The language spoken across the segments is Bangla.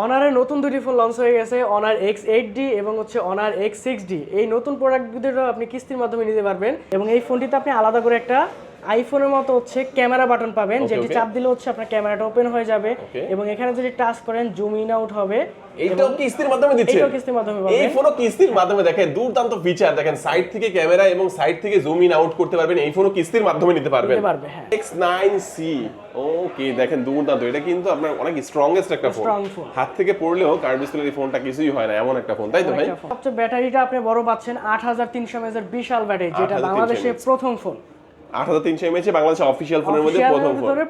অনারের নতুন দুটি ফোন লঞ্চ হয়ে গেছে, অনার X8D এবং হচ্ছে অনার X6D। এই নতুন প্রোডাক্ট দুটো আপনি কিস্তির মাধ্যমে নিতে পারবেন এবং এই ফোনটিতে আপনি আলাদা করে একটা আইফোনের মতো হচ্ছে ক্যামেরা বাটন পাবেন, যেটি চাপ দিলে হচ্ছে আপনার ক্যামেরাটা ওপেন হয়ে যাবে এবং এখানে যদি টাচ করেন জুম ইন আউট হবে। এইটাও কিস্তির মাধ্যমে দিচ্ছে, এইটাও কিস্তির মাধ্যমে পাবেন। এই ফোনও কিস্তির মাধ্যমে দেখেন দুর্দান্ত ফিচার, দেখেন সাইড থেকে ক্যামেরা এবং সাইড থেকে জুম ইন আউট করতে পারবেন। এই ফোনও কিস্তির মাধ্যমে নিতে পারবেন। হ্যাঁ। X9C ওকে, দেখেন দুর্দান্ত, এটা কিন্তু আপনার অনেক স্ট্রংগেস্ট একটা ফোন। হাত থেকে পড়লেও কার্ভ ডিসপ্লের এই ফোনটা কিছুই হয় না, এমন একটা ফোন, তাই তো ভাই? সবচেয়ে ব্যাটারিটা আপনি বড় পাচ্ছেন 8300 mAh এর বিশাল ব্যাটারি, যেটা বাংলাদেশে প্রথম ফোন। 8300 mAh বাংলাদেশে অফিশিয়াল ফোনের মধ্যে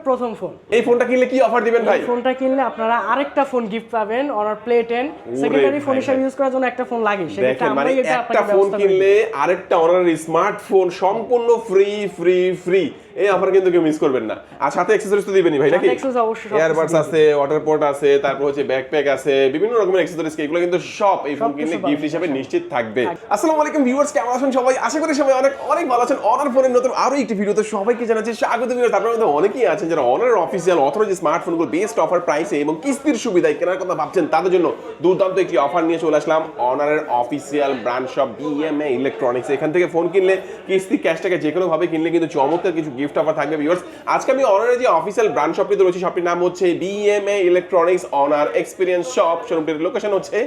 প্রথম ফোন। এই ফোনটা কিনলে কি অফার দিবেন ভাই? এই ফোনটা কিনলে আপনারা আরেকটা ফোন গিফট পাবেন, অনার প্লে 10। সেকেন্ডারি ফোন হিসেবে ইউজ করার জন্য একটা ফোন লাগে, সেটা আমরা এটা একটা ফোন কিনলে আরেকটা অনার স্মার্টফোন সম্পূর্ণ ফ্রি ফ্রি ফ্রি। এই অফার কিন্তু কেউ মিস করবেন না। আর সাথে অ্যাকসেসরিজ তো দিবেনই ভাই, নাকি? এয়ারবাডস আছে, ওয়াটার পোর্ট আছে, তারপর হচ্ছে ব্যাকপ্যাক আছে, বিভিন্ন রকমের অ্যাকসেসরিজ, এগুলো কিন্তু সব এই ফোন কিনলে গিফট হিসেবে নিশ্চিত থাকবে। আসসালামু আলাইকুম ভিউয়ার্স, কেমন আছেন সবাই? আশা করি সবাই অনেক অনেক ভালো আছেন। অনার ফোনের নতুন আরো একটি ভিডিওতে সবাইকে জানাচ্ছি স্বাগত। ভিউয়ার্স, আপনাদের মধ্যে অনেকেই আছেন যারা অনারের অফিসিয়াল অথরাইজ স্মার্টফোনগুলো বেস্ট অফার প্রাইসে এবং কিস্তির সুবিধায় কেনার কথা ভাবছেন, তাদের জন্য দুর্দান্ত একটি অফার নিয়ে চলে আসলাম। অনারের official brand shop BMA electronics, এখান থেকে ফোন কিনলে কিস্তি ক্যাশ টাকা যে কোনো ভাবে কিনলে কিন্তু চমৎকার কিছু গিফট অফার থাকবে। ভিউয়ার্স, আজকে আমি অনারের যে অফিসিয়াল ব্র্যান্ড শপটিতে রয়েছে, শপটির নাম হচ্ছে BMA electronics Honor experience shop. শোরুমটির লোকেশন হচ্ছে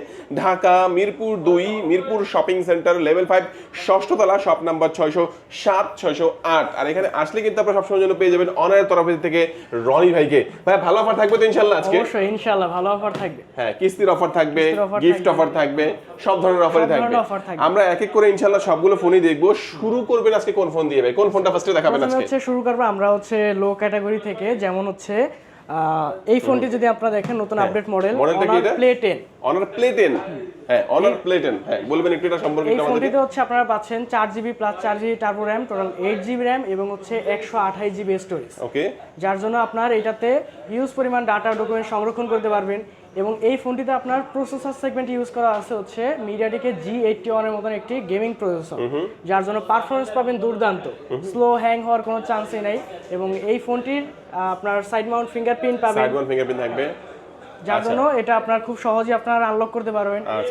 Dhaka Mirpur 2, Mirpur shopping centre, level 5, ষষ্ঠ তলা, শপ নাম্বার 607 608। আর এখানে আসলে কিন্তু আপনারা সবসময় জন্য পেয়ে যাবেন অনারের তরফ থেকে রনি ভাইকে। ভাই ভালো অফার থাকবে তো ইনশাআল্লাহ আজকে? অবশ্যই ইনশাআল্লাহ ভালো অফার থাকবে। হ্যাঁ, কিস্তির অফার থাকবে, গিফট অফার থাকবে, সব ধরনের অফারই থাকবে। আমরা এক এক করে ইনশাআল্লাহ সবগুলো ফোনই দেখব। শুরু করবেন আজকে কোন ফোন দিয়ে ভাই? কোন ফোনটা ফার্স্টে দেখাবেন আজকে? শুরু করব আমরা হচ্ছে লো ক্যাটাগরি থেকে, যেমন হচ্ছে এই ফোনটি যদি আপনারা দেখেন নতুন update model honour play 10। Honour play 10, হ্যাঁ অনার প্লে 10, হ্যাঁ বলবেন একটু এটা সম্পর্কে আমাদেরকে। এই ফোনটিতে হচ্ছে আপনারা পাচ্ছেন 4GB plus 4GB turbo RAM, total 8GB RAM এবং হচ্ছে 128GB স্টোরেজ। ওকে, যার জন্য আপনার এটাতে হিউজ পরিমাণ ডাটা ডকুমেন্ট সংরক্ষণ করতে পারবেন। এবং এই ফোনটিতে আপনার প্রসেসর সেগমেন্ট ইউজ করা আছে হচ্ছে মিডিয়াটেকের G81 এর মতন একটি গেমিং প্রসেসর, যার জন্য পারফরম্যান্স পাবেন দুর্দান্ত, স্লো হ্যাং হওয়ার কোনো চান্সই নাই। এবং এই ফোনটির আপনার সাইড মাউন্ট ফিঙ্গারপ্রিন্ট পাবেন, সাইড মাউন্ট ফিঙ্গারপ্রিন্ট থাকবে, যার জন্য এটা আপনার খুব সহজে আপনারা আনলক করতে পারবেন। আর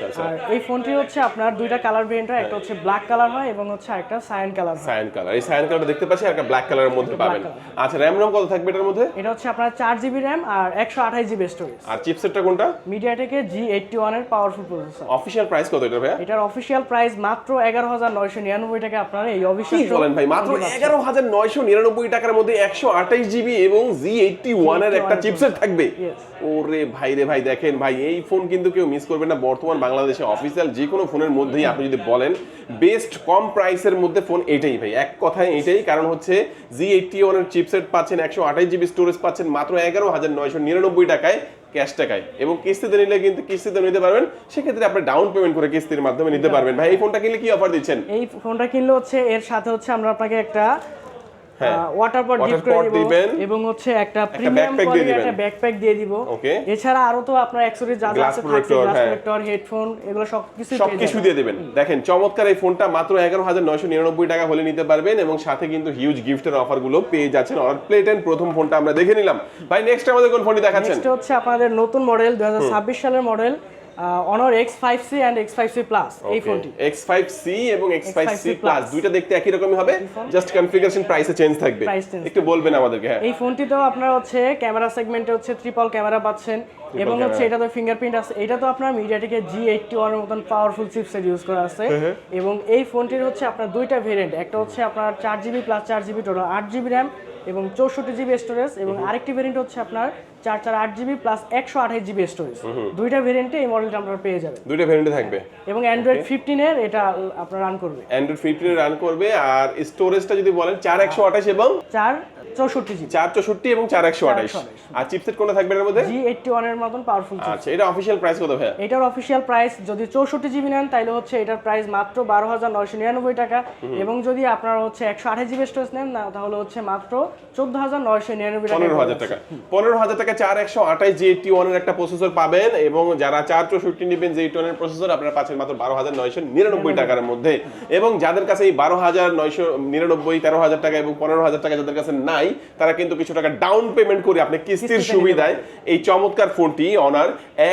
এই ফোনটি হচ্ছে আপনার দুইটা কালার ভেরিয়েন্ট হয়, একটা হচ্ছে ব্ল্যাক কালার হয় এবং হচ্ছে একটা সায়ান কালার। সায়ান কালার, এই সায়ান কালারটা দেখতে পাচ্ছি, আর একটা ব্ল্যাক কালারের মধ্যে পাবেন। আচ্ছা, RAM ROM কত থাকবে এটার মধ্যে? এটা হচ্ছে আপনার 4GB RAM আর 128GB স্টোরেজ। আর চিপসেটটা কোনটা? মিডিয়াটেকের G81 এর পাওয়ারফুল প্রসেসর। অফিশিয়াল প্রাইস কত এটা ভাই? এটার অফিশিয়াল প্রাইস মাত্র 11999 টাকা। আপনারা এই অফিশিয়াল কি বলেন ভাই, মাত্র 11999 টাকার মধ্যে 128GB এবং G81 এর একটা চিপসেট থাকবে? ওরে ভাই রে ভাই, দেখেন ভাই এই ফোন কিন্তু কেউ মিস করবেন না। বর্তমান বাংলাদেশে অফিসিয়াল যে কোনো ফোনের মধ্যেই আপনি যদি বলেন বেস্ট কম প্রাইসের মধ্যে ফোন এটাই ভাই, এক কথায় এটাই। কারণ হচ্ছে G81 এর চিপসেট পাচ্ছেন, 128GB স্টোরেজ পাচ্ছেন মাত্র 11999 টাকায় ক্যাশ টাকায়, এবং কিস্তিতে নিলে কিন্তু কিস্তিতে নিতে পারবেন। সেক্ষেত্রে আপনি ডাউন পেমেন্ট করে কিস্তির মাধ্যমে নিতে পারবেন। ভাই এই ফোনটা কিনলে কি অফার দিচ্ছেন? এই ফোনটা কিনলে হচ্ছে এর সাথে হচ্ছে আমরা আপনাকে একটা ওয়াটার পট গিফট করে দিব এবং হচ্ছে একটা প্রিমিয়াম কোয়ালিটির একটা ব্যাকপ্যাক দিয়ে দিব। এছাড়া আরো তো আপনার অ্যাকসেসরিজ যা যা আছে থাকছে, গ্লাস প্রোটেক্টর, হেডফোন, এগুলো সবকিছু দিয়ে দিবেন। দেখেন চমৎকার এই ফোনটা মাত্র 11999 টাকা হলে নিতে পারবেন এবং সাথে কিন্তু হিউজ গিফটের অফার গুলো পেয়ে যাচ্ছেন। অনার প্লে 10 প্রথম ফোনটা আমরা দেখে নিলাম। ভাই নেক্সট আমাদের কোন ফোনটি দেখাচ্ছেন? নেক্সট হচ্ছে আপনাদের নতুন মডেল 2026 সালের model honour X5C and X5C plus. এই ফোনটি X5C এবং X5C প্লাস দুইটা দেখতে একই রকমই হবে, জাস্ট কনফিগারেশন প্রাইসে চেঞ্জ থাকবে। একটু বলবেন আমাদেরকে। হ্যাঁ, এই ফোনটিতেও আপনারা হচ্ছে ক্যামেরা সেগমেন্টে হচ্ছে ট্রিপল ক্যামেরা পাচ্ছেন এবং হচ্ছে এটা তো ফিঙ্গারপ্রিন্ট আছে। এটা তো আপনার মিডিয়াটেকের G81 এর মতন পাওয়ারফুল চিপসেট ইউজ করা আছে। এবং এই ফোনটির হচ্ছে আপনার দুইটা ভেরিয়েন্ট, একটা হচ্ছে আপনার 4GB plus 4GB total 8GB RAM এবং 64GB স্টোরেজ, এবং আরেকটি ভেরিয়েন্ট হচ্ছে আপনার 448GB প্লাস 128GB স্টোরেজ। দুইটা ভেরিয়েন্টে এই মডেলটা আপনারা পেয়ে যাবেন। দুইটা ভেরিয়েন্টে থাকবে এবং Android 15 এর এটা আপনারা রান করবে, Android 15 এর রান করবে। আর স্টোরেজটা যদি বলেন 428 এবং 464GB, 464 এবং 428। আর চিপসেট কোনটা থাকবে এর মধ্যে? G81 এর মতন পাওয়ারফুল চিপসেট। আচ্ছা, এটা অফিশিয়াল প্রাইস কত ভাই? এটার অফিশিয়াল প্রাইস যদি 64GB নেন তাহলে হচ্ছে এটার প্রাইস মাত্র 12999 টাকা, এবং যদি আপনারা হচ্ছে 128GB স্টোরেজ নেন না তাহলে হচ্ছে মাত্র 14999 টাকা। 15000 টাকা, 15000 টাকা 4128 G81 এর একটা প্রসেসর পাবেন। এবং যারা 464 নেবেন G81 এর প্রসেসর আপনারা পাচ্ছেন মাত্র 12999 টাকার মধ্যে। এবং যাদের কাছে এই 12999, 13000 টাকা এবং 15000 টাকা যাদের কাছে নাই, তারা কিন্তু কিছু টাকা ডাউন পেমেন্ট করে আপনি কিস্তির সুবিধায় এই চমৎকার ফোনটি অনার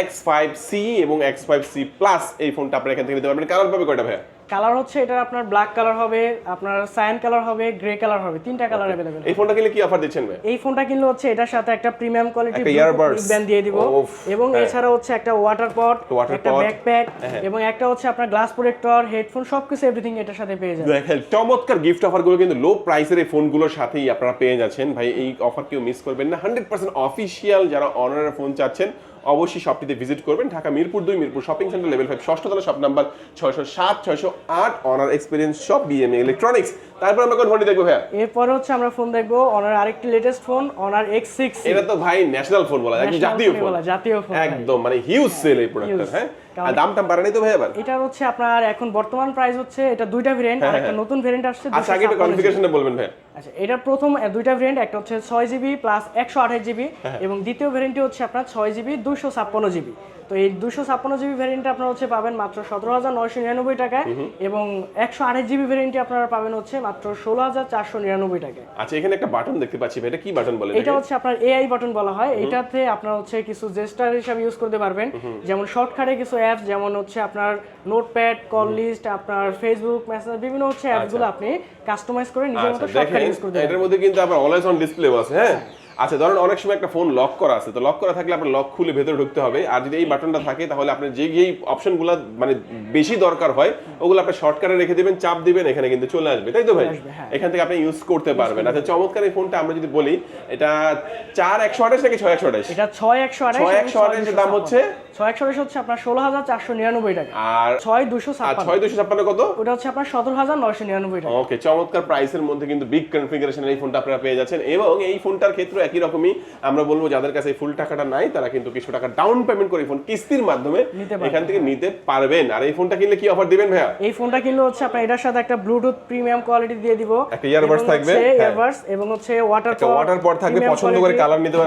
X5C এবং X5C প্লাস এই ফোনটা আপনি এখান থেকে নিতে পারবেন। কালার পাবে কয়টা ভাইয়া? কালার হচ্ছে এটা আপনার ব্ল্যাক কালার হবে, আপনার সায়ান কালার হবে, গ্রে কালার হবে, তিনটা কালার अवेलेबल। এই ফোনটা কিনলে কি অফার দিচ্ছেন ভাই? এই ফোনটা কিনলে হচ্ছে এটার সাথে একটা প্রিমিয়াম কোয়ালিটি ইয়ারবাডস ব্যান্ড দিয়ে দিব এবং এছাড়া হচ্ছে একটা ওয়াটার পট, একটা ব্যাকপ্যাক এবং একটা হচ্ছে আপনার গ্লাস প্রোটেক্টর, হেডফোন সবকিছু এভরিথিং এটার সাথে পেয়ে যাবেন। দেখেন চমৎকার গিফট অফারগুলো কিন্তু লো প্রাইসের এই ফোনগুলোর সাথেই আপনারা পেয়ে যাচ্ছেন ভাই। এই অফার কেউ মিস করবেন না। 100% অফিশিয়াল যারা অনারের ফোন চাচ্ছেন অবশ্যই শপটিতে ভিজিট করবেন। Dhaka Mirpur 2 Mirpur shopping centre level 5 ষষ্ঠ তলা shop number 607 608 honour experience shop BMA electronics. তারপর আমরা কোন ফোনটি দেখবো ভাইয়া? এরপর হচ্ছে আমরা ফোন দেখবো অনার আরেকটি লেটেস্ট ফোন অনার X6। এটা তো ভাই ন্যাশনাল ফোন বলা যায়, জাতীয় ফোন, জাতীয় ফোন একদম মানে হিউজ সেল এই প্রোডাক্টটা। হ্যাঁ, আর দামটা বাড়ানি তো ভাই আবার? এটা হচ্ছে আপনার এখন বর্তমান প্রাইস হচ্ছে এটা দুইটা ভেরিয়েন্ট আর একটা নতুন ভেরিয়েন্ট আসছে। আচ্ছা আগে একটু কনফিগারেশনটা বলবেন ভাই। আচ্ছা এটার প্রথম দুইটা ভেরিয়েন্ট, একটা হচ্ছে 6GB প্লাস 128GB এবং দ্বিতীয় ভেরিয়েন্টটি হচ্ছে আপনার 6GB 256GB। তো এই 256GB ভেরিয়েন্টটা আপনারা হচ্ছে পাবেন মাত্র 17,999 টাকায় এবং 128GB ভেরিয়েন্টটি আপনারা পাবেন হচ্ছে মাত্র 16,499 টাকায়। আচ্ছা এখানে একটা বাটন দেখতে পাচ্ছি ভাই, এটা কি বাটন বলে? এটা হচ্ছে আপনার এআই বাটন বলা হয়। এটাতে আপনারা হচ্ছে কিছু জেস্টার হিসেবে ইউজ করতে পারবেন, যেমন শর্টকাটে কিছু অ্যাপস, যেমন হচ্ছে আপনার নোটপ্যাড, কল লিস্ট, আপনার ফেসবুক মেসেঞ্জার, বিভিন্ন হচ্ছে অ্যাপসগুলো আপনি কাস্টমাইজ করে নিজের মতো শর্টকাটে ইউজ করতে পারবেন। এটার মধ্যে কিন্তু আবার অলওয়েজ অন ডিসপ্লেও আছে। হ্যাঁ আচ্ছা ধরুন অনেক সময় একটা ফোন লক করা আছে, তো লক করা থাকলে আপনার লক খুলে ভেতরে ঢুকতে হবে, আর যদি এই বাটনটা থাকে তাহলে আপনার যেই অপশনগুলো মানে বেশি দরকার হয় ওগুলো আপনি শর্টকাটে রেখে দিবেন, চাপ দিবেন, এখানে কিন্তু চলে আসবে, তাই তো ভাই? এখান থেকে আপনি ইউজ করতে পারবেন। আচ্ছা চমৎকার এই ফোনটা আমরা যদি বলি এটা 4128 নাকি 6128? এটা 6128। 6128 এর দাম হচ্ছে 6128 হচ্ছে আপনার 16,499 টাকা আর 6256 কত? ওটা হচ্ছে আপনার 17,999 টাকা। ওকে চমৎকার প্রাইসের মধ্যে কিন্তু বিগ কনফিগারেশনের এই ফোনটা আপনারা পেয়ে যাচ্ছেন এবং এই ফোনটার ক্ষেত্রে একই রকমই আমরা বলবো যাদের কাছে ফুল টাকাটা নাই তারা কিন্তু কিছু টাকা ডাউন পেমেন্ট করে ফোন কিস্তির মাধ্যমে এখান থেকে নিতে পারবেন। আর এই ফোনটা কিনলে কি অফার দিবেন ভাইয়া? এই ফোনটা কিনলে হচ্ছে আপনার এটার সাথে একটা ব্লুটুথ প্রিমিয়াম কোয়ালিটি দিয়ে দিব, একটা ইয়ারবাডস থাকবে, ইয়ারবাডস এবং হচ্ছে ওয়াটার পট থাকবে, পছন্দ করে কালার নিতে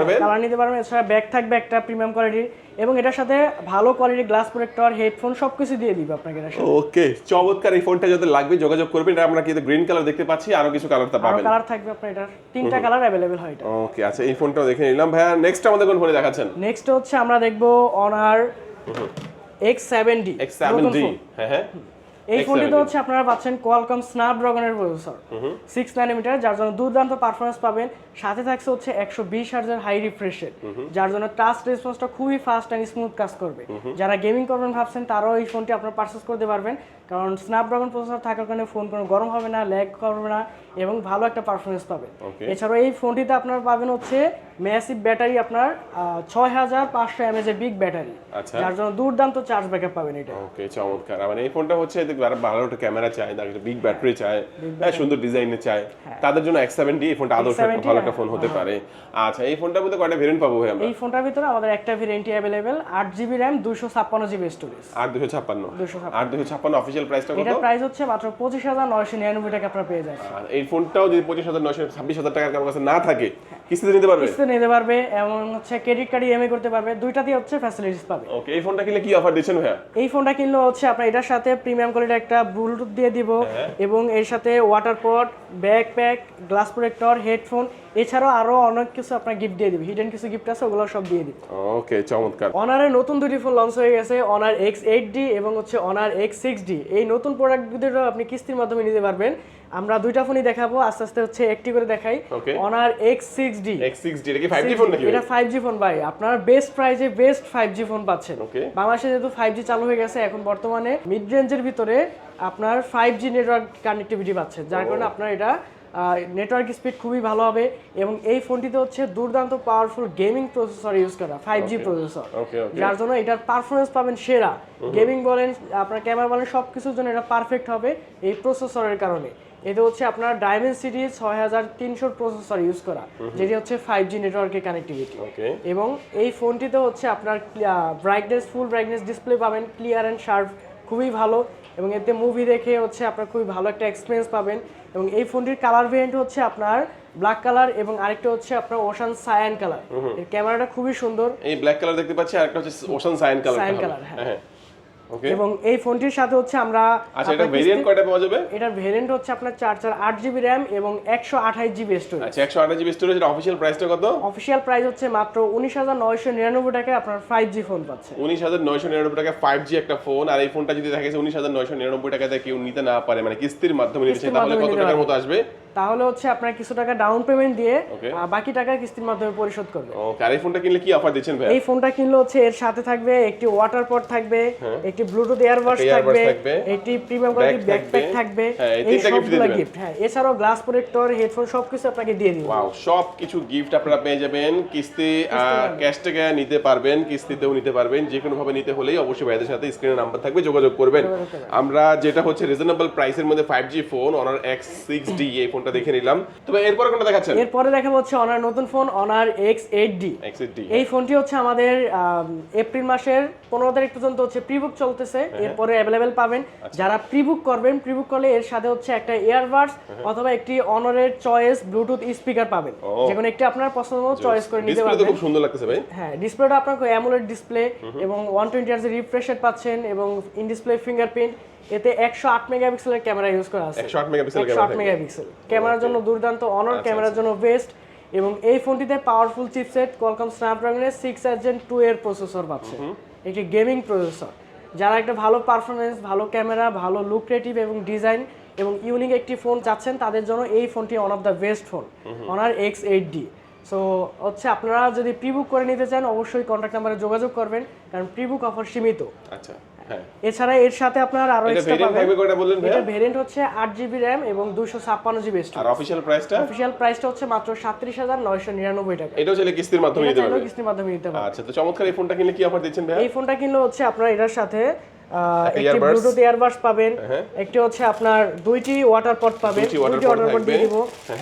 পারবেন, এছাড়া ব্যাগ থাকবে একটা প্রিমিয়াম কোয়ালিটির এবং এটার সাথে ভালো কোয়ালিটির গ্লাস প্রোটেক্টর, হেডফোন সবকিছু দিয়ে দিব আপনাকে এটার সাথে। ওকে চমৎকার এই ফোনটা যদি লাগবে যোগাযোগ করবেন। এটা আমরা কি গ্রিন কালার দেখতে পাচ্ছি, আরো কিছু কালার তা পাবেন, কালার থাকবে আপনার এটার তিনটা কালার अवेलेबल হয় এটা। ওকে আচ্ছা এই ফোনটাও দেখে নিলাম ভাইয়া। নেক্সট আমাদের কোন ফোনে দেখাচ্ছেন? নেক্সট হচ্ছে আমরা দেখব অনার X7D। হ্যাঁ হ্যাঁ এই ফোনটিতে হচ্ছে আপনারা পাচ্ছেন কোয়ালকম স্ন্যাপড্রাগনের প্রসেসর 6 ন্যানোমিটার, যার জন্য দুর্দান্ত পারফরম্যান্স পাবেন। সাথে থাকছে হচ্ছে 120 হার্টজের হাই রিফ্রেশ রেট, যার জন্য টাচ রেসপন্সটা খুবই ফাস্ট এন্ড স্মুথ কাজ করবে। যারা গেমিং করবেন ভাবছেন তারাও এই ফোনটি আপনারা পারচেজ করতে পারবেন, কারণ স্ন্যাপড্রাগন প্রসেসর থাকার কারণে ফোন কোনো গরম হবে না, ল্যাগ করবে না এবং ভালো একটা পারফরম্যান্স পাবেন। এছাড়াও এই ফোনটিতে আপনারা পাবেন হচ্ছে ম্যাসিভ ব্যাটারি, আপনার 6500 mAh এর বিগ ব্যাটারি, যার জন্য দুর্দান্ত চার্জ ব্যাকআপ পাবেন এটা। ওকে চমৎকার। মানে এই ফোনটা হচ্ছে ভালো একটা ক্যামেরা চাই, তার বিগ ব্যাটারি চাই, সুন্দর ডিজাইনে চাই, তাদের জন্য X7D এই ফোনটা আদর্শ একটা ভালো একটা ফোন হতে পারে। আচ্ছা এই ফোনটার মধ্যে কয়টা ভেরিয়েন্ট পাবো ভাই আমরা? এই ফোনটার ভিতরে আমাদের একটা ভেরিয়েন্টই available, 8GB RAM 256GB storage. 8256 official প্রাইসটা কত? এটা প্রাইস হচ্ছে মাত্র 25,999 টাকা আপনারা পেয়ে যাচ্ছেন। আর এই ফোনটাও যদি 25,926,000 টাকার কাছে না থাকে কিস্তিতে নিতে পারবে? কিস্তিতে নিতে পারবে এবং হচ্ছে ক্রেডিট কার্ড ইএমআই করতে পারবে, দুইটাতেই হচ্ছে ফ্যাসিলিটিস পাবে। ওকে এই ফোনটা কিনলে কি অফার দিচ্ছেন ভাইয়া? এই ফোনটা কিনলে হচ্ছে আপনার এটার সাথে প্রিমিয়াম কোয়ালিটির একটা ব্লুটুথ দিয়ে দিব এবং এর সাথে ওয়াটার পট, ব্যাকপ্যাক, গ্লাস প্রোটেক্টর, হেডফোন, এছাড়াও আরো অনেক কিছু আপনার গিফট দিয়ে দিব, হিডেন কিছু গিফট আছে ওগুলো সব দিয়ে দিব। ওকে চমৎকার। অনারের নতুন দুটি ফোন লঞ্চ হয়ে গেছে, অনার X8D এবং হচ্ছে অনার X6D। এই নতুন প্রোডাক্ট দুটো আপনি কিস্তির মাধ্যমে নিতে পারবেন। আমরা দুইটা ফোনই দেখাবো, আস্তে আস্তে হচ্ছে একটি করে দেখাই। অনার X6D এটা কি 5G ফোন নাকি? এটা 5G ফোন ভাই, আপনার বেস্ট প্রাইসে বেস্ট 5G ফোন পাচ্ছেন। বাংলাদেশে যেহেতু 5G চালু হয়ে গেছে, এখন বর্তমানে মিড রেঞ্জের ভিতরে আপনার 5G নেটওয়ার্ক কানেক্টিভিটি পাচ্ছেন, যার কারণে আপনার এটা নেটওয়ার্ক স্পিড খুবই ভালো হবে এবং এই ফোনটিতে হচ্ছে দুর্দান্ত পাওয়ারফুল গেমিং প্রসেসর ইউজ করা, 5G প্রসেসর, যার জন্য এটার পারফরমেন্স পাবেন সেরা। গেমিং বলেন, আপনার ক্যামেরা বলেন, সবকিছুর জন্য এটা পারফেক্ট হবে এই প্রসেসরের কারণে। এটা হচ্ছে আপনার ডায়মেনসিটি 6300 প্রসেসর ইউজ করা, যেটি হচ্ছে 5G নেটওয়ার্কের কানেক্টিভিটি। এবং এই ফোনটিতে হচ্ছে আপনার ব্রাইটনেস, ফুল ব্রাইটনেস ডিসপ্লে পাবেন, ক্লিয়ার অ্যান্ড শার্প, খুবই ভালো এবং এতে মুভি দেখে হচ্ছে আপনার খুবই ভালো একটা এক্সপিরিয়েন্স পাবেন। এবং এই ফোনটির কালার ভেরিয়েন্ট হচ্ছে আপনার ব্ল্যাক কালার এবং আরেকটা হচ্ছে আপনার ওশান সায়ান কালার। এর ক্যামেরাটা খুবই সুন্দর, এই ব্ল্যাক কালার দেখতে পাচ্ছি, আরেকটা হচ্ছে ওশান সায়ান কালার। হ্যাঁ। এবং এই ফোনটির সাথে হচ্ছে আমরা আচ্ছা এটা ভেরিয়েন্ট কয়টা পাওয়া যাবে? এটার ভেরিয়েন্ট হচ্ছে আপনার 8GB RAM এবং 128GB স্টোরেজ। আচ্ছা 128GB স্টোরেজ, এর অফিশিয়াল প্রাইসটা কত? অফিশিয়াল প্রাইস হচ্ছে মাত্র 19,999 টাকায় আপনার 5G ফোন পাচ্ছেন। 19,999 টাকায় 5G একটা ফোন। আর এই ফোনটা যদি দেখা গেছে 19,999 টাকাতে কেউ নিতে না পারে, মানে কিস্তির মাধ্যমে নিতে চায়, তাহলে কত টাকার মতো আসবে? তাহলে হচ্ছে আপনার কিছু টাকা ডাউন পেমেন্ট দিয়ে বাকি টাকা কিস্তির মাধ্যমে পরিশোধ করবে। ওকে, আর এই ফোনটা কিনলে কি অফার দিচ্ছেন ভাই? এই ফোনটা কিনলে হচ্ছে এর সাথে থাকবে একটি ওয়াটার পড থাকবে, একটি ব্লুটুথ ইয়ারবাডস থাকবে, একটি প্রিমিয়াম কোয়ালিটি ব্যাকপ্যাক থাকবে, এই সবগুলো গিফট। হ্যাঁ, এছাড়াও গ্লাস প্রোটেক্টর, হেডফোন সবকিছু আপনাকে দিয়ে দিব। ওয়াও, সবকিছু গিফট আপনারা পেয়ে যাবেন। কিস্তি ক্যাশ টাকা নিতে পারবেন, কিস্তিতেও নিতে পারবেন। যে কোনো ভাবে নিতে হলেই অবশ্যই ভাইদের সাথে স্ক্রিনে নাম্বার থাকবে, যোগাযোগ করবেন। আমরা যেটা হচ্ছে রিজনেবল প্রাইসের মধ্যে 5G ফোন Honor X6D এই ফোনটা দেখে নিলাম। তবে এরপর কোনটা দেখাচ্ছেন? এরপরে দেখাবো হচ্ছে Honor নতুন ফোন Honor X8D। এই ফোনটি হচ্ছে আমাদের এপ্রিল মাসের 15 তারিখ পর্যন্ত হচ্ছে প্রিবুক চলতেছে, এরপরে अवेलेबल পাবেন। যারা প্রিবুক করবেন, প্রিবুক করলে এর সাথে হচ্ছে একটা ইয়ারবাডস অথবা একটি অনরের চয়েস ব্লুটুথ স্পিকার পাবেন, যেকোনো একটি আপনার পছন্দ মতো চয়েস করে নিতে পারবেন। ডিসপ্লেটা খুব সুন্দর লাগতেছে ভাই। হ্যাঁ, ডিসপ্লেটা আপনার অ্যামোলেড ডিসপ্লে এবং 120 Hz এর রিফ্রেশ রেট পাচ্ছেন এবং ইন ডিসপ্লে ফিঙ্গারপ্রিন্ট। এতে 108 মেগাপিক্সেলের ক্যামেরা ইউজ করা আছে। 108 মেগাপিক্সেল ক্যামেরার জন্য দুর্দান্ত, অনর ক্যামেরার জন্য বেস্ট। এবং এই ফোনটিতে powerful chipset Qualcomm Snapdragon 6 Gen 2 এর প্রসেসর পাচ্ছেন, একটি গেমিং প্রসেসর। যারা একটা ভালো পারফরমেন্স, ভালো ক্যামেরা, ভালো লুক ক্রিয়েটিভ এবং ডিজাইন এবং ইউনিক একটি ফোন চাচ্ছেন, তাদের জন্য এই ফোনটি one of the best phone Honor X8D। So হচ্ছে আপনারা যদি প্রিবুক করে নিতে চান অবশ্যই কন্ট্যাক্ট নাম্বারে যোগাযোগ করবেন, কারণ প্রিবুক অফার সীমিত। আচ্ছা, হ্যাঁ। এছাড়া এর সাথে আপনার আরো এক্সট্রা পাবেন। থাকবে কোনটা বললেন ভাই? এটা ভেরিয়েন্ট হচ্ছে 8GB RAM এবং 256GB স্টোরেজ। আর অফিশিয়াল প্রাইসটা? অফিশিয়াল প্রাইসটা হচ্ছে মাত্র 37,999 টাকা। এটা হচ্ছে কিস্তির মাধ্যমে নিতে পারবেন। কিস্তির মাধ্যমে নিতে পারবেন। আচ্ছা, তো চমৎকার। এই ফোনটা কিনলে কি অফার দিচ্ছেন ভাই? এই ফোনটা কিনলে হচ্ছে আপনারা এটার সাথে একটি ব্লুটুথ ইয়ারবাডস পাবেন, একটি হচ্ছে আপনার দুইটি ওয়াটার পড পাবেন, দুইটি ওয়াটার পড দিয়ে দিব।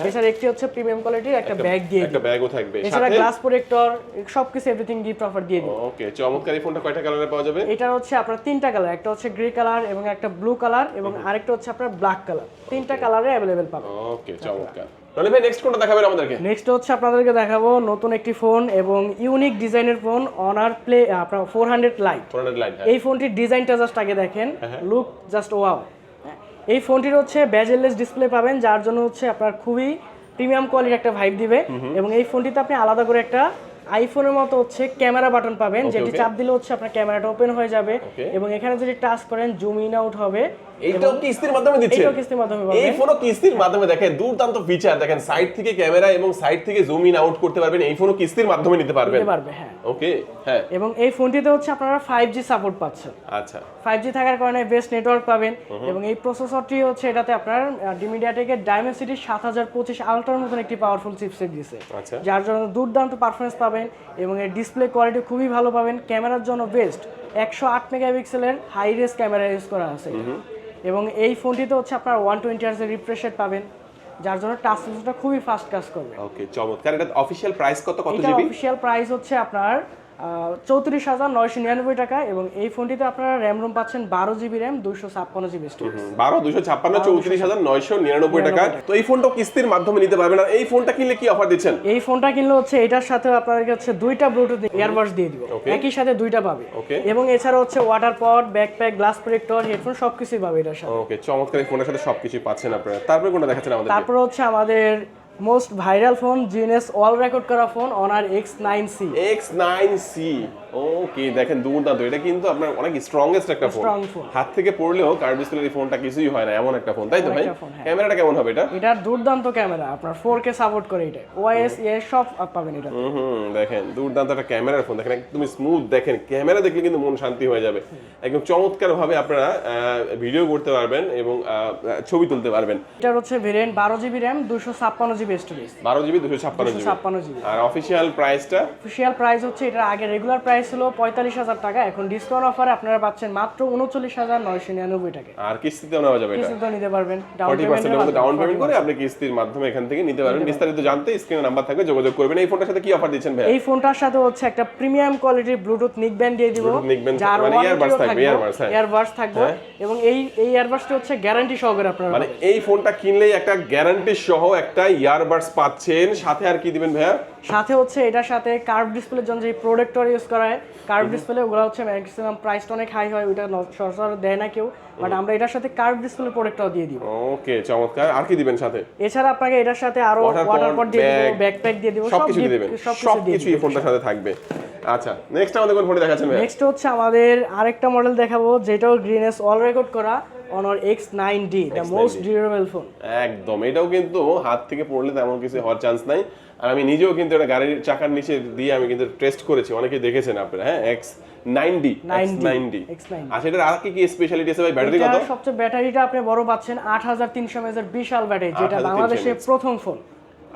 এছাড়া একটি হচ্ছে প্রিমিয়াম কোয়ালিটির একটা ব্যাগ দিয়ে দিব, একটা ব্যাগও থাকবে। এছাড়া গ্লাস প্রোটেক্টর সবকিছু এভরিথিং গিফট অফার দিয়ে দিব। ওকে, চমৎকার। এই ফোনটা কয়টা কালারে পাওয়া যাবে? এটা হচ্ছে আপনার তিনটা কালার, একটা হচ্ছে গ্রে কালার এবং একটা ব্লু কালার এবং আরেকটা হচ্ছে আপনার ব্ল্যাক কালার। তিনটা কালারে अवेलेबल পাবেন। ওকে, চমৎকার। তাহলে ভাই নেক্সট কোনটা দেখাবেন আমাদেরকে? নেক্সট হচ্ছে আপনাদেরকে দেখাবো নতুন একটি ফোন এবং ইউনিক ডিজাইনের ফোন Honor Play আপনার 400 Lite। 400 Lite, এই ফোনটির ডিজাইনটা জাস্ট আগে দেখেন, লুক জাস্ট ওয়াও। এই ফোনটির হচ্ছে বেজেললেস ডিসপ্লে পাবেন, যার জন্য হচ্ছে আপনার খুবই প্রিমিয়াম কোয়ালিটির একটা ভাইব দিবে। এবং এই ফোনটিতে আপনি আলাদা করে একটা আইফোনের মতো হচ্ছে ক্যামেরা বাটন পাবেন, যেটি চাপ দিলে হচ্ছে আপনার ক্যামেরাটা ওপেন হয়ে যাবে এবং এখানে যদি টাচ করেন জুম ইন আউট হবে। এইটাও কিস্তির মাধ্যমে দিচ্ছে? এইটাও কিস্তির মাধ্যমে পাবেন। এই ফোনও কিস্তির মাধ্যমে, দেখেন দুর্দান্ত ফিচার। দেখেন সাইড থেকে ক্যামেরা এবং সাইড থেকে জুম ইন আউট করতে পারবেন। এই ফোনও কিস্তির মাধ্যমে নিতে পারবেন। হ্যাঁ। ওকে, হ্যাঁ। এবং এই ফোনটিতে হচ্ছে আপনারা 5G সাপোর্ট পাচ্ছেন। আচ্ছা, 5G থাকার কারণে বেস্ট নেটওয়ার্ক পাবেন এবং এই প্রসেসরটি হচ্ছে এটাতে আপনার ডিমিডিয়াটেকের Dimensity 7025 আলট্রার মতন একটি পাওয়ারফুল চিপসেট দিয়েছে, যার জন্য দুর্দান্ত পারফরমেন্স পাবেন এবং এর ডিসপ্লে কোয়ালিটি খুবই ভালো পাবেন। ক্যামেরার জন্য বেস্ট 108 মেগাপিক্সেলের হাই রেস ক্যামেরা ইউজ করা আছে এবং এই ফোনটিতে হচ্ছে আপনার 120 Hz এর রিফ্রেশ রেট পাবেন, যার জন্য টাচ সেন্সরটা খুবই ফাস্ট কাজ করবে। ওকে, চমৎকার। এটা অফিশিয়াল প্রাইস কত এটা জিবি? অফিশিয়াল প্রাইস হচ্ছে আপনার 34,999 টাকা এবং এই ফোনটিতে আপনারা র্যাম রোম পাচ্ছেন 12GB RAM 256GB স্টোরেজ। 12 256 34,999 টাকা। তো এই ফোনটা কিস্তির মাধ্যমে নিতে পারবেন। আর এই ফোনটা কিনলে কি অফার দিচ্ছেন? এই ফোনটা কিনলে হচ্ছে এটার সাথে আপনাদেরকে হচ্ছে দুইটা ব্লুটুথ ইয়ারবাডস দিয়ে দিব, একই সাথে দুইটা পাবে এবং এছাড়া হচ্ছে ওয়াটার পড, ব্যাকপ্যাক, গ্লাস প্রোটেক্টর, হেডফোন সবকিছুই পাবে এটার সাথে। ওকে, চমৎকার। এই ফোনের সাথে সবকিছুই পাচ্ছেন আপনারা। তারপরে কোনটা দেখাচ্ছেন আমাদের? তারপর হচ্ছে আমাদের most viral phone, GNS all record করা ফোন Honor X9C। X9C, ওকে, দেখেন দুর্দান্ত। এটা কিন্তু আপনার অনেক স্ট্রংগেস্ট একটা ফোন। হাত থেকে পড়লেও কার্ভ ডিসপ্লের এই ফোনটা কিছুই হয় না, এমন একটা ফোন, তাই তো ভাই? ক্যামেরাটা কেমন হবে এটা? এটার দুর্দান্ত ক্যামেরা, আপনার 4K সাপোর্ট করে এটা, OIS সব পাবেন এটা। দেখেন দুর্দান্ত একটা ক্যামেরার ফোন। দেখেন একদম স্মুথ, দেখেন ক্যামেরা দেখলে কিন্তু মন শান্তি হয়ে যাবে। একদম চমৎকার ভাবে আপনারা ভিডিও করতে পারবেন এবং ছবি তুলতে পারবেন। এটার হচ্ছে variant 12GB RAM 256GB storage. 12GB 256GB। আর অফিশিয়াল প্রাইসটা? অফিশিয়াল প্রাইস হচ্ছে এটা আগে রেগুলার প্রাইস ছিল 45,000 টাকা, এখন ডিসকাউন্ট অফারে আপনারা পাচ্ছেন মাত্র 39,999 টাকা। আর কিস্তিতেও নেওয়া যাবে? এটা কিস্তিতেও নিতে পারবেন, 40% ডাউন পেমেন্ট করে আপনি কিস্তির মাধ্যমে এখান থেকে নিতে পারবেন। বিস্তারিত জানতে স্ক্রিনে নাম্বার থাকবে, যোগাযোগ করবেন। এই ফোনটার সাথে কি অফার দিচ্ছেন ভাই? এই ফোনটার সাথে হচ্ছে একটা প্রিমিয়াম কোয়ালিটির ব্লুটুথ নিক ব্যান্ড দিয়ে দিব, যার মানে ইয়ারবাডস থাকবে এবং এই ইয়ারবাডসটি হচ্ছে গ্যারান্টি সহকারে আপনারা মানে এই ফোনটা কিনলেই একটা গ্যারান্টি সহ একটা ইয়ারবাডস পাচ্ছেন, সাথে আর কি দিবেন ভাইয়া? সাথে হচ্ছে এটার সাথে কার্ভ ডিসপ্লের জন্য যে প্রোডাক্টর ইউজ করা হয়, কার্ভ ডিসপ্লে ওগুলো হচ্ছে ম্যাক্সিমাম প্রাইসটা অনেক হাই হয়, ওইটা সচরাচর দেয় না কেউ, বাট আমরা এটার সাথে কার্ভ ডিসপ্লে প্রোডাক্টর দিয়ে দিব। ওকে, চমৎকার। আর কি দিবেন সাথে? এছাড়া আপনাকে এটার সাথে আরো ওয়াটার পট দিয়ে দিব, ব্যাকপ্যাক দিয়ে দিব, সবকিছু দিয়ে দিবেন, সবকিছু এই ফোনটার সাথে থাকবে। আচ্ছা, নেক্সট আমাদের কোন ফোনটা দেখাচ্ছেন ভাই? নেক্সট হচ্ছে আমাদের আরেকটা মডেল দেখাবো, যেটাও গ্রিনেস অল রেকর্ড করা, Honor X9D, the most durable phone. একদম, এটাও কিন্তু হাত থেকে পড়লে তেমন কিছু হওয়ার চান্স নাই। আর আমি নিজেও কিন্তু এটা গাড়ির চাকার নিচে দিয়ে আমি কিন্তু টেস্ট করেছি, অনেকেই দেখেছেন আপনারা। হ্যাঁ, X90। আচ্ছা, এটার আর কি কি স্পেশালিটি আছে ভাই? ব্যাটারি কত? সবচেয়ে ব্যাটারিটা আপনি বড় পাচ্ছেন, 8300 mAh এর বিশাল ব্যাটারি, যেটা বাংলাদেশের প্রথম ফোন।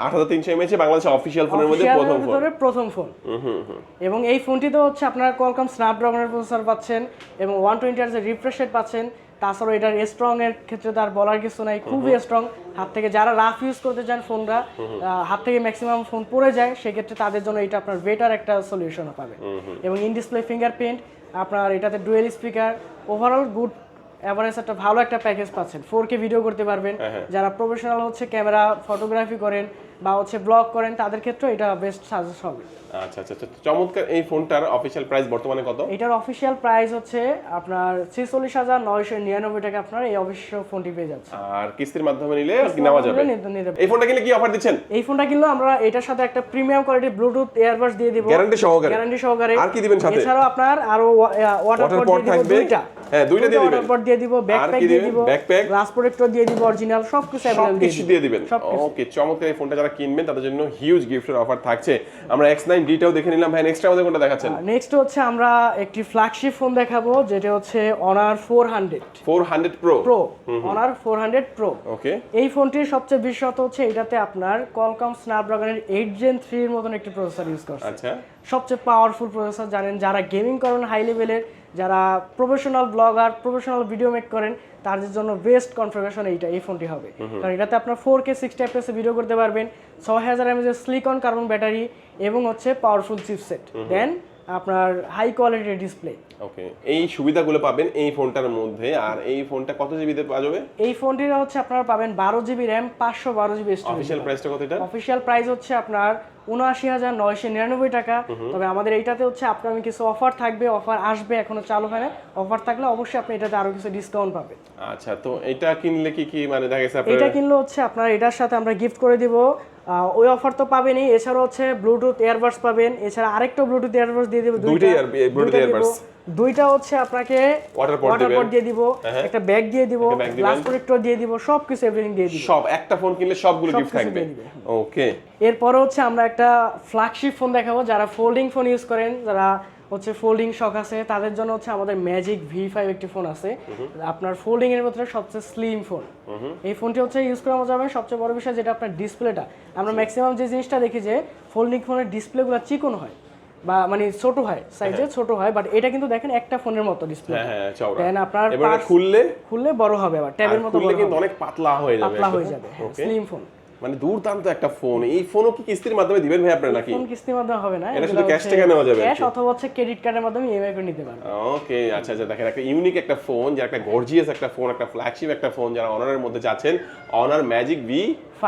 8300 mAh বাংলাদেশের অফিশিয়াল ফোনের মধ্যে প্রথম ফোন। এবং এই ফোনটিতে হচ্ছে আপনারা কোয়ালকম স্ন্যাপড্রাগনের প্রসেসর পাচ্ছেন এবং 120 Hz এর রিফ্রেশ রেট পাচ্ছেন। তাছাড়া এটার স্ট্রং এর ক্ষেত্রে তার বলার কিছু নাই, খুবই স্ট্রং। হাত থেকে যারা রাফ ইউজ করতে চান ফোনটা, হাত থেকে ম্যাক্সিমাম ফোন পড়ে যায়, সেক্ষেত্রে তাদের জন্য এটা আপনার বেটার একটা সলিউশন পাবে। এবং ইন ডিসপ্লে ফিঙ্গারপ্রিন্ট, আপনার এটাতে dual speaker, overall good average একটা ভালো একটা প্যাকেজ পাচ্ছেন। 4K ভিডিও করতে পারবেন, যারা প্রফেশনাল হচ্ছে ক্যামেরা ফটোগ্রাফি করেন বা হচ্ছে ব্লগ করেন, তাদের ক্ষেত্রে এটা বেস্ট সাজেস্ট হবে। আচ্ছা আচ্ছা, চমৎকার। এই ফোনটার অফিশিয়াল প্রাইস বর্তমানে কত? এটার অফিশিয়াল প্রাইস হচ্ছে আপনার 46,999 টাকা, আপনার এই অফিশিয়াল ফোনটি পেয়ে যাচ্ছে। আর কিস্তির মাধ্যমে নিলে নেওয়া যাবে। এই ফোনটা কিনলে কি অফার দিচ্ছেন? এই ফোনটা কিনলে আমরা এটার সাথে একটা প্রিমিয়াম কোয়ালিটি ব্লুটুথ ইয়ারবাডস দিয়ে দিব, গ্যারান্টি সহকারে। আর কি দিবেন সাথে? এছাড়াও আপনার আরো ওয়াটার পট দিয়ে দিব, দুইটা। হ্যাঁ, দুইটা দিয়ে দিবেন। ওয়াটার পট দিয়ে দিব, ব্যাকপ্যাক দিয়ে দিব, গ্লাস প্রোটেক্টর দিয়ে দিব, অরিজিনাল সবকিছু अवेलेबल দিয়ে দিবেন। ওকে, চমৎকার। এই ফোনটা যারা কিনবেন তাদের জন্য হিউজ গিফটের অফার থাকছে। আমরা X9D টাও দেখে নিলাম। ভাই, নেক্সট আমাদের কোনটা দেখাচ্ছেন? নেক্সট হচ্ছে আমরা একটি ফ্ল্যাগশিপ ফোন দেখাবো, যেটা হচ্ছে Honor 400 Pro। Honor 400 Pro। ওকে, এই ফোনটির সবচেয়ে বিশেষত্ব হচ্ছে এটাতে আপনার Qualcomm Snapdragon 8 Gen 3 এর মতন একটি প্রসেসর ইউজ করছে। আচ্ছা, সবচেয়ে পাওয়ারফুল প্রসেসর। জানেন, যারা গেমিং করেন হাই লেভেলের, যারা professional blogger, professional video make করেন, তাদের জন্য বেস্ট কনফিগারেশন এই ফোনটি হবে। কারণ এটাতে আপনার 4K 60 fps এ ভিডিও করতে পারবেন, 6000 mAh এর সিলিকন কার্বন ব্যাটারি এবং হচ্ছে পাওয়ারফুল চিপসেট, দেন আপনার হাই কোয়ালিটির ডিসপ্লে। ওকে, এই সুবিধাগুলো পাবেন এই ফোনটার মধ্যে। আর এই ফোনটা কত জিবিতে পাওয়া যাবে? এই ফোনটির হচ্ছে আপনারা পাবেন 12GB RAM, 512GB storage. Official প্রাইসটা কত এটা? অফিশিয়াল প্রাইস হচ্ছে আপনার 79,999 টাকা। তবে আমাদের এইটাতে হচ্ছে আপনার কিছু অফার থাকবে, অফার আসবে, এখনো চালু হয় না। অফার থাকলে অবশ্যই আপনি এটাতে আরো কিছু ডিসকাউন্ট পাবেন। আচ্ছা, তো এটা কিনলে কি মানে দেখা গেছে আপনার? এটা কিনলে হচ্ছে আপনার এটার সাথে আমরা গিফট করে দিব, ওই অফার তো পাবেনই, এছাড়া হচ্ছে ব্লুটুথ ইয়ারবাডস পাবেন, এছাড়া আরেকটা ব্লুটুথ ইয়ারবাডস দিয়ে দিব, দুইটা হচ্ছে আপনাকে ওয়াটার পট দিয়ে দিব, একটা ব্যাগ দিয়ে দিব, গ্লাস প্রোটেক্টর দিয়ে দিব, সবকিছু এভরিথিং দিয়ে দিব। সব একটা ফোন কিনলে সবগুলো গিফট থাকবে। ওকে, এরপরে হচ্ছে আমরা একটা ফ্ল্যাগশিপ ফোন দেখাবো, যারা ফোল্ডিং ফোন ইউজ করেন, যারা হচ্ছে ফোল্ডিং শখ আছে, তাদের জন্য হচ্ছে আমাদের ম্যাজিক V5 একটি ফোন আছে, আপনার ফোল্ডিং এর মধ্যে সবচেয়ে স্লিম ফোন। এই ফোনটি হচ্ছে ইউজ করা যাবে। সবচেয়ে বড় বিষয় যেটা আপনার ডিসপ্লেটা, আমরা ম্যাক্সিমাম যে জিনিসটা দেখি যে ফোল্ডিং ফোনের ডিসপ্লেগুলো চিকন হয় বা মানে ছোট হয়, সাইজে ছোট হয়, বাট এটা কিন্তু দেখেন একটা ফোনের মতো ডিসপ্লে। হ্যাঁ, চওড়া। দেন আপনার এবারে খুললে বড় হবে, আবার ট্যাবের মতো খুললে কিন্তু অনেক পাতলা হয়ে যাবে। স্লিম ফোন, মানে দুর্দান্ত একটা ফোন। এই ফোনও কি কিস্তির মাধ্যমে দিবেন ভাই আপনারা নাকি? ফোন কিস্তির মাধ্যমে হবে না, এটা শুধু ক্যাশ টাকা নেওয়া যাবে, ক্যাশ অথবা হচ্ছে ক্রেডিট কার্ডের মাধ্যমে ইএমআই করে নিতে পারবেন। ওকে, আচ্ছা আচ্ছা, দেখেন একটা ইউনিক একটা ফোন, যে একটা গর্জিয়াস একটা ফোন, একটা ফ্ল্যাগশিপ একটা ফোন, যারা অনারের মধ্যে যাচ্ছেন, অনার ম্যাজিক V5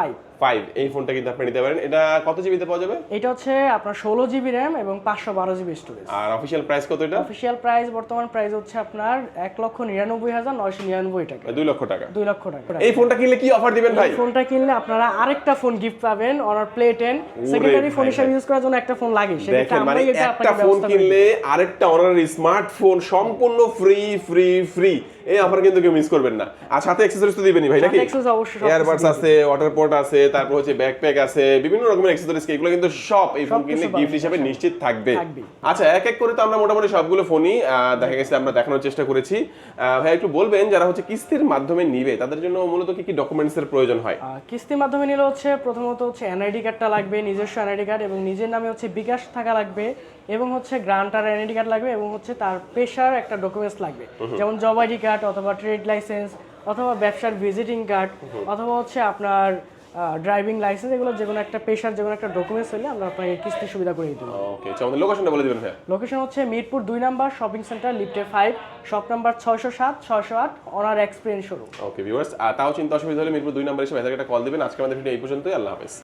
এই ফোনটা কিন্তু আপনি নিতে পারেন। এটা কত জিবিতে পাওয়া যাবে? এটা হচ্ছে আপনার 16GB RAM এবং 512GB স্টোরেজ। আর অফিশিয়াল প্রাইস কত এটা? অফিশিয়াল প্রাইস বর্তমান প্রাইস হচ্ছে আপনার 1,99,999 টাকা, 2 লক্ষ টাকা। 2 লক্ষ টাকা। এই ফোনটা কিনলে কি অফার দিবেন ভাই? এই ফোনটা কিনলে আপনারা আরেকটা ফোন গিফট পাবেন, Honor Play 10। সেকেন্ডারি ফোন হিসেবে ইউজ করার জন্য একটা ফোন লাগে, সেটা আমরা এটা একটা ফোন কিনলে আরেকটা Honor স্মার্টফোন সম্পূর্ণ ফ্রি। এই অফার কিন্তু কেউ মিস করবেন না। আর সাথে অ্যাকসেসরিজ তো দিবেনই ভাই নাকি? এয়ারবাডস আছে, ওয়াটার পট আছে, তারপর হচ্ছে ব্যাকপ্যাক আছে, বিভিন্ন রকমের অ্যাকসেসরিজ, এগুলো কিন্তু সব এই ফোন কিনলে গিফট হিসেবে নিশ্চিত থাকবে। আচ্ছা, এক এক করে তো আমরা মোটামুটি সবগুলো ফোনই দেখা গেছে আমরা দেখানোর চেষ্টা করেছি। ভাই একটু বলবেন, যারা হচ্ছে কিস্তির মাধ্যমে নিবে তাদের জন্য মূলত কি ডকুমেন্টস এর প্রয়োজন হয়? কিস্তির মাধ্যমে নিলে হচ্ছে প্রথমত হচ্ছে এনআইডি কার্ডটা লাগবে, নিজস্ব এনআইডি কার্ড, এবং নিজের নামে হচ্ছে বিকাশ থাকা লাগবে, এবং হচ্ছে গ্রান্টার এনআইডি কার্ড লাগবে, এবং হচ্ছে তার পেশার একটা ডকুমেন্টস লাগবে, যেমন জব আইডি কার্ড অথবা ট্রেড লাইসেন্স অথবা ব্যবসার ভিজিটিং কার্ড অথবা হচ্ছে আপনার ড্রাইভিং লাইসেন্স। এগুলো যেকোনো একটা পেশার যেকোনো একটা ডকুমেন্টস হলে আমরা আপনাকে কিস্তি সুবিধা করে দিতে পারি। ওকে, আমাদের লোকেশনটা বলে দিবেন ভাই। লোকেশন হচ্ছে মিরপুর 2 নাম্বার শপিং সেন্টার, লিফটে 5, shop number 607 608, honour experience showroom. Okay viewers, তাও চিন্তা অসুবিধা হলে মিরপুর 2 নাম্বার এসে ভাইকে একটা কল দিবেন। আজকে আমাদের ভিডিও এই পর্যন্তই। আল্লাহ হাফেজ।